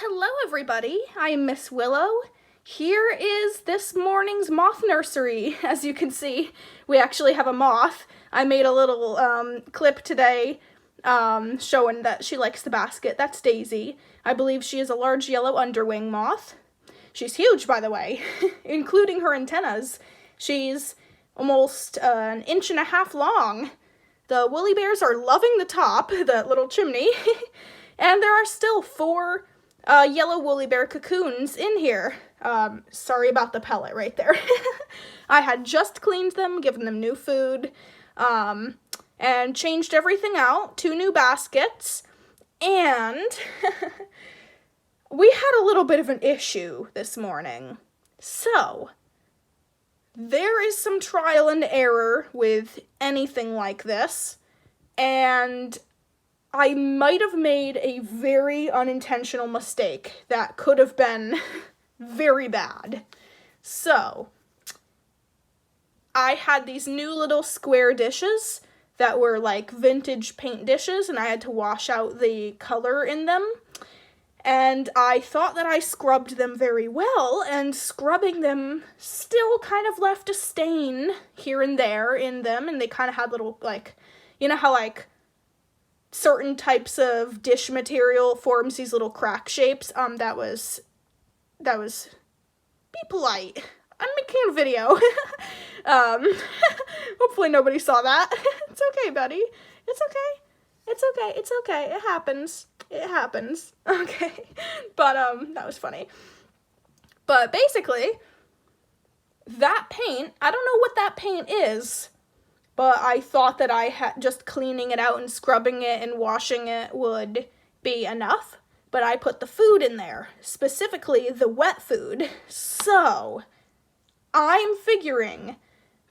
hello everybody. I'm Miss Willow. Here is this morning's Moth Nursery. As you can see, we actually have a moth. I made a little clip today showing that she likes the basket. That's Daisy. I believe she is a large yellow underwing moth. She's huge, by the way, including her antennas. She's almost an inch and a half long. The woolly bears are loving the top, the little chimney, and there are still 4 yellow woolly bear cocoons in here. Sorry about the pellet right there. I had just cleaned them, given them new food, and changed everything out. 2 new baskets, and we had a little bit of an issue this morning. So, there is some trial and error with anything like this, and I might have made a very unintentional mistake that could have been very bad. So, I had these new little square dishes that were like vintage paint dishes, and I had to wash out the color in them. And I thought that I scrubbed them very well, and scrubbing them still kind of left a stain here and there in them, and they kind of had little, like, you know how, like, certain types of dish material forms these little crack shapes? That was, be polite. I'm making a video. Hopefully nobody saw that. It's okay, buddy. It's okay. It's okay. It's okay. It happens. It happens. Okay. But, that was funny. But basically, that paint, I don't know what that paint is, but I thought that I had just cleaning it out and scrubbing it and washing it would be enough. But I put the food in there, specifically the wet food. So, I'm figuring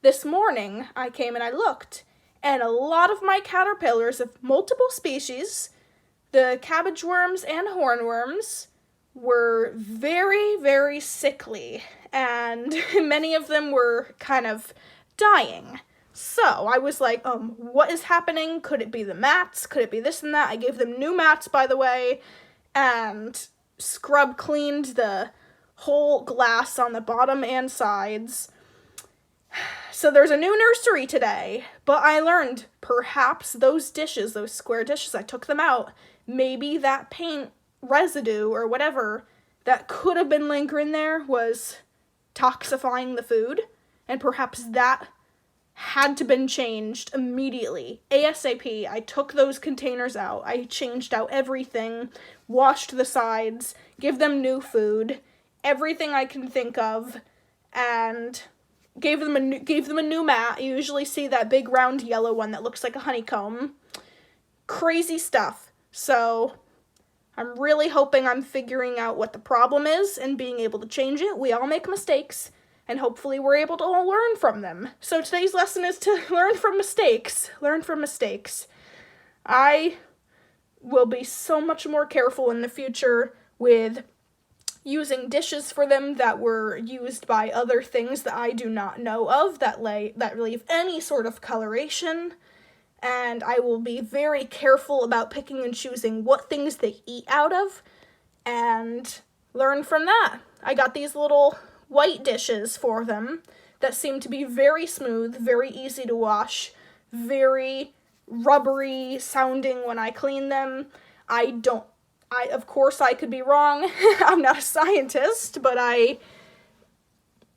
this morning I came and I looked, and a lot of my caterpillars of multiple species, the cabbage worms and hornworms, were very, very sickly, and many of them were kind of dying. So I was like, what is happening? Could it be the mats? Could it be this and that? I gave them new mats, by the way, and scrub cleaned the whole glass on the bottom and sides. So there's a new nursery today, but I learned perhaps those dishes, those square dishes, I took them out. Maybe that paint residue or whatever that could have been lingering there was toxifying the food, and perhaps that had to been changed immediately. ASAP, I took those containers out, I changed out everything, washed the sides, give them new food, everything I can think of, and gave them a new mat. You usually see that big round yellow one that looks like a honeycomb. Crazy stuff. So, I'm really hoping I'm figuring out what the problem is and being able to change it. We all make mistakes, and hopefully we're able to all learn from them. So today's lesson is to learn from mistakes. Learn from mistakes. I will be so much more careful in the future with using dishes for them that were used by other things that I do not know of, that leave any sort of coloration. And I will be very careful about picking and choosing what things they eat out of, and learn from that. I got these little white dishes for them that seem to be very smooth, very easy to wash, very rubbery sounding when I clean them. Of course, I could be wrong. I'm not a scientist, but I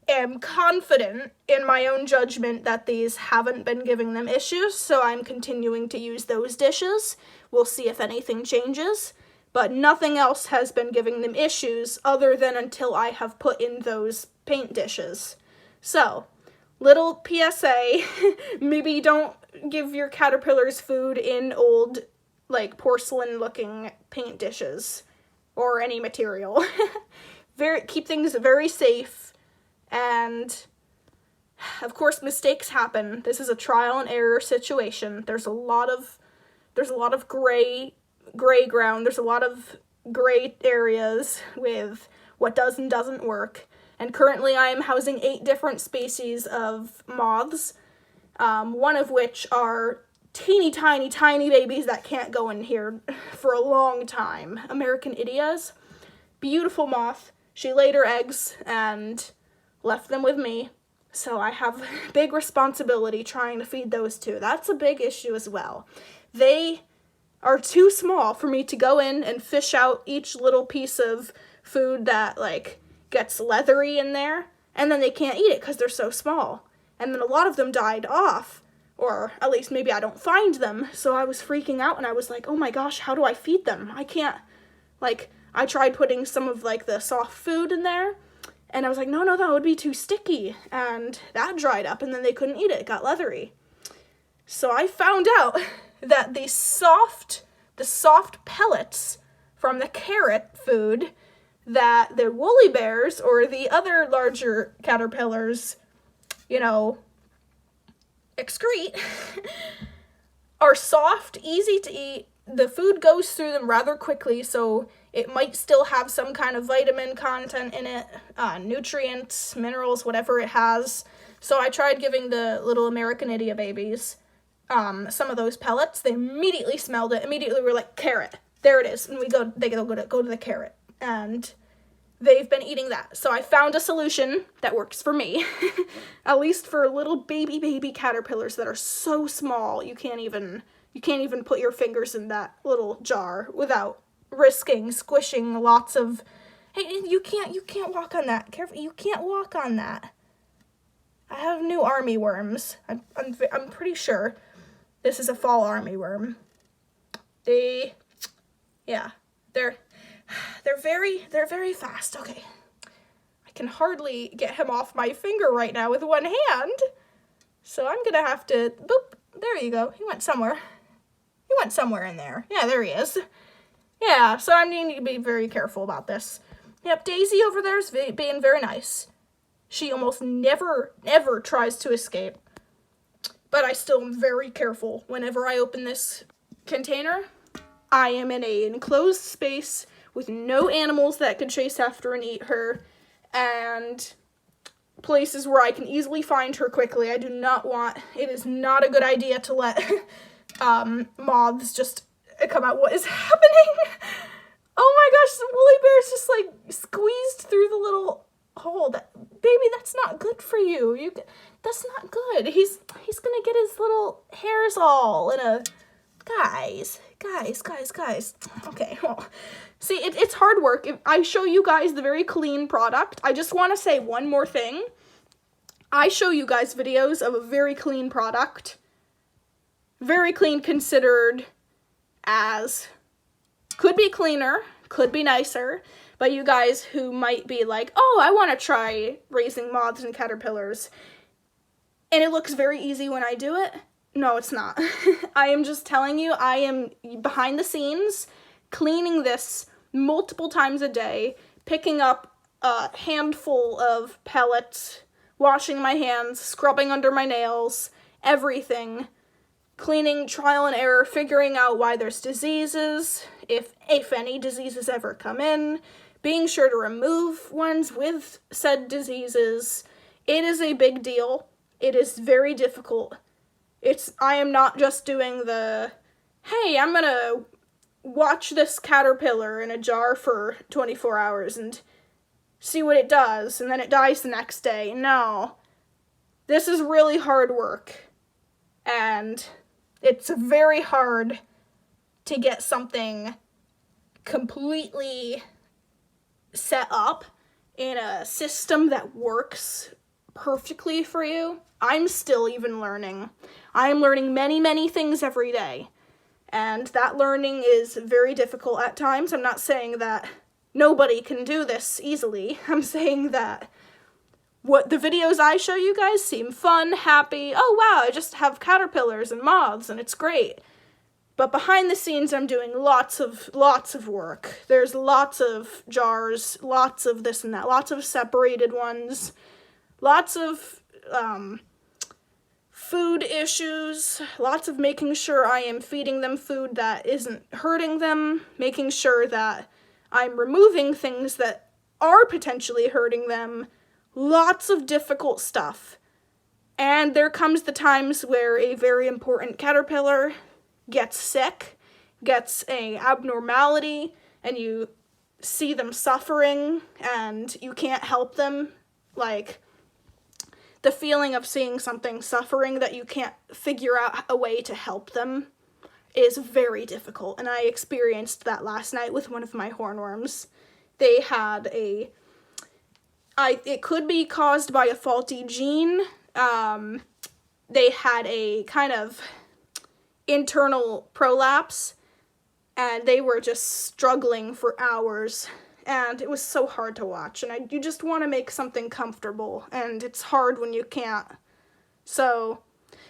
am confident in my own judgment that these haven't been giving them issues, so I'm continuing to use those dishes. We'll see if anything changes, but nothing else has been giving them issues other than until I have put in those paint dishes. So, little PSA, maybe don't give your caterpillars food in old, like, porcelain-looking paint dishes, or any material. Keep things very safe, and, of course, mistakes happen. This is a trial and error situation. There's a lot of gray ground. There's a lot of gray areas with what does and doesn't work. And currently I am housing 8 different species of moths, one of which are teeny tiny babies that can't go in here for a long time. American Idias. beautiful moth. She laid her eggs and left them with me. So I have big responsibility trying to feed those two. That's a big issue as well. They are too small for me to go in and fish out each little piece of food that, like, gets leathery in there, and then they can't eat it because they're so small. And then a lot of them died off, or at least maybe I don't find them, so I was freaking out, and I was like, oh my gosh, how do I feed them? I can't, like, I tried putting some of, like, the soft food in there, and I was like, no, that would be too sticky, and that dried up, and then they couldn't eat it. It got leathery. So I found out that the soft pellets from the carrot food that the woolly bears or the other larger caterpillars, you know, excrete are soft, easy to eat. The food goes through them rather quickly, so it might still have some kind of vitamin content in it, nutrients, minerals, whatever it has. So I tried giving the little American Idiot babies some of those pellets. They immediately smelled it. Immediately were like, carrot. There it is. And they go to the carrot. And they've been eating that. So I found a solution that works for me. At least for little baby caterpillars that are so small, you can't even put your fingers in that little jar without risking squishing lots of. Hey, you can't walk on that. Careful, you can't walk on that. I have new army worms. I'm pretty sure this is a fall army worm. They're very fast. Okay. I can hardly get him off my finger right now with one hand. So I'm gonna have to, boop, there you go. He went somewhere in there. Yeah, there he is. Yeah, so I need to be very careful about this. Yep, Daisy over there is being very nice. She almost never tries to escape. But I still am very careful. Whenever I open this container, I am in an enclosed space with no animals that could chase after and eat her, and places where I can easily find her quickly. It is not a good idea to let moths just come out. What is happening? Oh my gosh, the woolly bear's just like squeezed through the little hole. Baby, that's not good for you. That's not good. He's gonna get his little hairs all in a... Guys. Okay, well, see, it's hard work. If I show you guys the very clean product, I just want to say one more thing. I show you guys videos of a very clean product. Very clean considered as... Could be cleaner, could be nicer, but you guys who might be like, oh, I want to try raising moths and caterpillars, and it looks very easy when I do it. No, it's not. I am just telling you, I am behind the scenes, cleaning this multiple times a day, picking up a handful of pellets, washing my hands, scrubbing under my nails, everything. Cleaning, trial and error, figuring out why there's diseases, if any diseases ever come in, being sure to remove ones with said diseases. It is a big deal. It is very difficult. I am not just doing the, hey, I'm gonna watch this caterpillar in a jar for 24 hours and see what it does, and then it dies the next day. No. This is really hard work. And it's very hard to get something completely set up in a system that works perfectly for you. I'm still even learning. I am learning many things every day. And that learning is very difficult at times. I'm not saying that nobody can do this easily. I'm saying that what the videos I show you guys seem fun, happy. Oh wow, I just have caterpillars and moths and it's great. But behind the scenes, I'm doing lots of work. There's lots of jars, lots of this and that, lots of separated ones, lots of food issues, lots of making sure I am feeding them food that isn't hurting them, making sure that I'm removing things that are potentially hurting them, lots of difficult stuff. And there comes the times where a very important caterpillar gets sick, gets an abnormality, and you see them suffering and you can't help them. Like, the feeling of seeing something suffering that you can't figure out a way to help them is very difficult, and I experienced that last night with one of my hornworms. They had it could be caused by a faulty gene. They had a kind of internal prolapse, and they were just struggling for hours, and it was so hard to watch, and you just want to make something comfortable, and it's hard when you can't. So,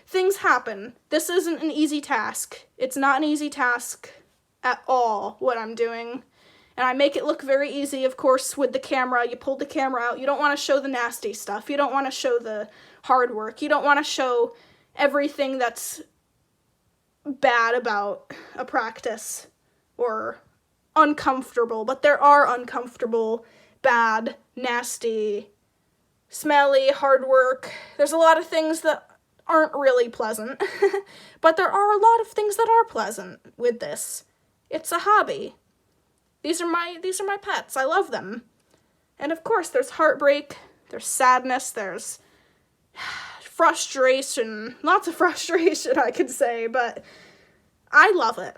things happen. This isn't an easy task. It's not an easy task at all, what I'm doing. And I make it look very easy, of course, with the camera. You pull the camera out. You don't want to show the nasty stuff. You don't want to show the hard work. You don't want to show everything that's bad about a practice or uncomfortable. But there are uncomfortable, bad, nasty, smelly, hard work. There's a lot of things that aren't really pleasant, but there are a lot of things that are pleasant with this. It's a hobby. These are my pets. I love them. And of course, there's heartbreak, there's sadness, there's frustration, lots of frustration, I could say, but I love it.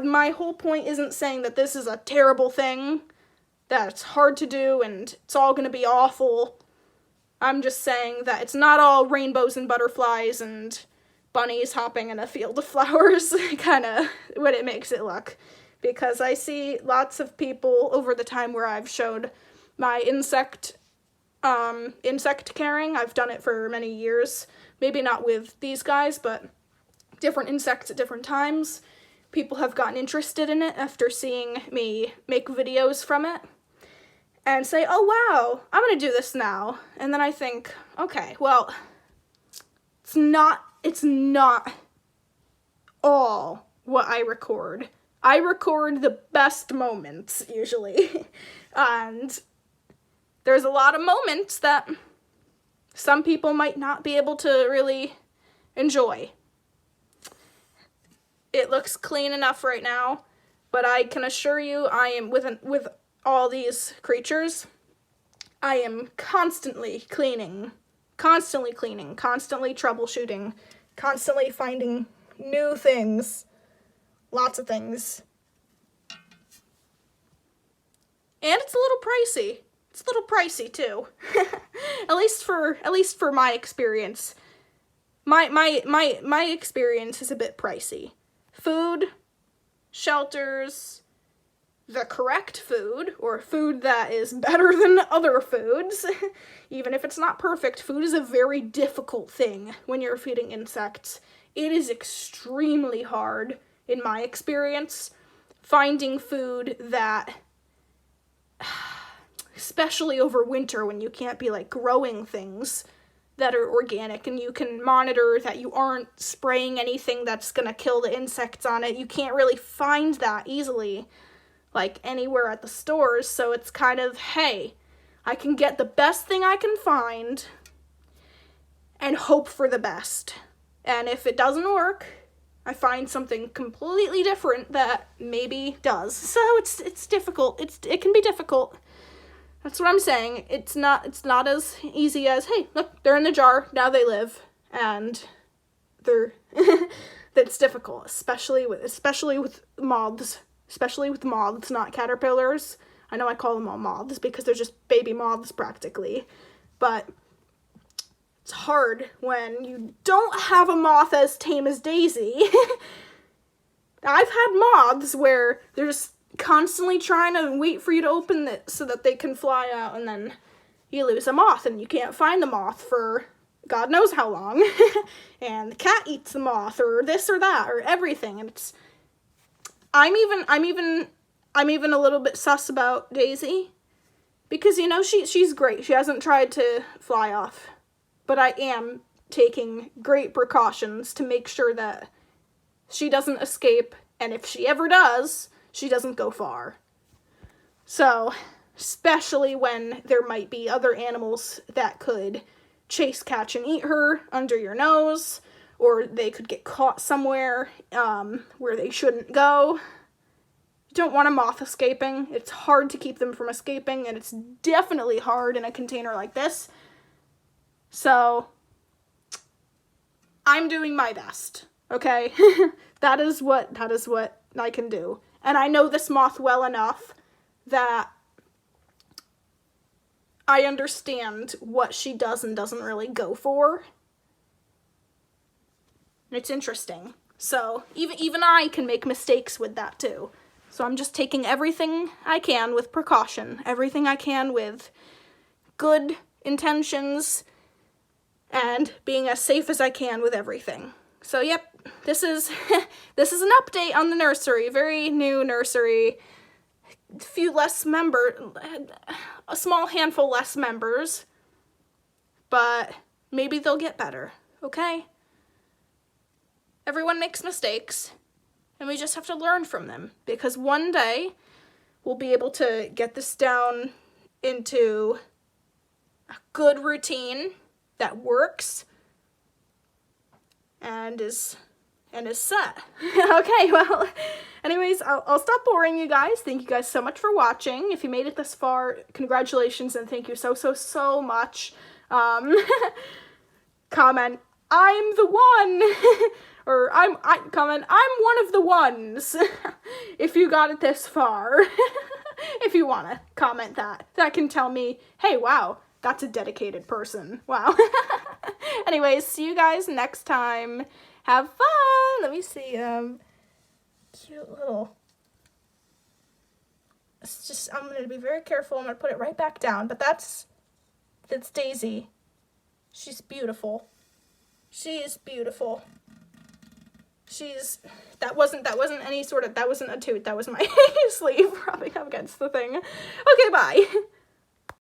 My whole point isn't saying that this is a terrible thing, that it's hard to do, and it's all gonna be awful. I'm just saying that it's not all rainbows and butterflies and bunnies hopping in a field of flowers, kind of what it makes it look. Because I see lots of people over the time where I've showed my insect caring. I've done it for many years. Maybe not with these guys, but different insects at different times. People have gotten interested in it after seeing me make videos from it. And say, oh wow, I'm gonna do this now. And then I think, okay, well, it's not all what I record. I record the best moments, usually. And there's a lot of moments that some people might not be able to really enjoy. It looks clean enough right now, but I can assure you I am with all these creatures, I am constantly cleaning, constantly troubleshooting, constantly finding new things, lots of things. And it's a little pricey. It's a little pricey too. at least for my experience. My experience is a bit pricey. Food, shelters, the correct food, or food that is better than other foods, even if it's not perfect. Food is a very difficult thing when you're feeding insects. It is extremely hard, in my experience, finding food that, especially over winter when you can't be like growing things that are organic and you can monitor that you aren't spraying anything that's gonna kill the insects on it. You can't really find that easily, like anywhere at the stores, so it's kind of, hey, I can get the best thing I can find and hope for the best. And if it doesn't work, I find something completely different that maybe does. So it's difficult. It can be difficult. That's what I'm saying. It's not as easy as, hey, look, they're in the jar, now they live, and they're that's difficult, especially with moths. Especially with moths, not caterpillars. I know I call them all moths because they're just baby moths practically. But it's hard when you don't have a moth as tame as Daisy. I've had moths where they're just constantly trying to wait for you to open it so that they can fly out, and then you lose a moth and you can't find the moth for God knows how long. And the cat eats the moth, or this or that, or everything, and it's I'm even a little bit sus about Daisy, because, you know, she's great. She hasn't tried to fly off, but I am taking great precautions to make sure that she doesn't escape, and if she ever does, she doesn't go far. So, especially when there might be other animals that could chase, catch, and eat her under your nose, or they could get caught somewhere where they shouldn't go. You don't want a moth escaping. It's hard to keep them from escaping, and it's definitely hard in a container like this. So, I'm doing my best, okay? That is what I can do. And I know this moth well enough that I understand what she does and doesn't really go for. It's interesting. So, even I can make mistakes with that too. So I'm just taking everything I can with precaution, everything I can with good intentions, and being as safe as I can with everything. So yep, this is this is an update on the nursery, very new nursery. A small handful less members, but maybe they'll get better, okay? Everyone makes mistakes, and we just have to learn from them, because one day we'll be able to get this down into a good routine that works and is set. Okay, well, anyways, I'll stop boring you guys. Thank you guys so much for watching. If you made it this far, congratulations, and thank you so much. Comment, I'm the one, or comment, I'm one of the ones, if you got it this far. If you want to comment that can tell me, hey, wow, that's a dedicated person. Wow. Anyways, see you guys next time. Have fun. Let me see. Cute little. It's just, I'm going to be very careful. I'm going to put it right back down. But that's Daisy. She's beautiful. She is beautiful. That wasn't any sort of, that wasn't a toot. That was my sleeve rubbing up against the thing. Okay, bye.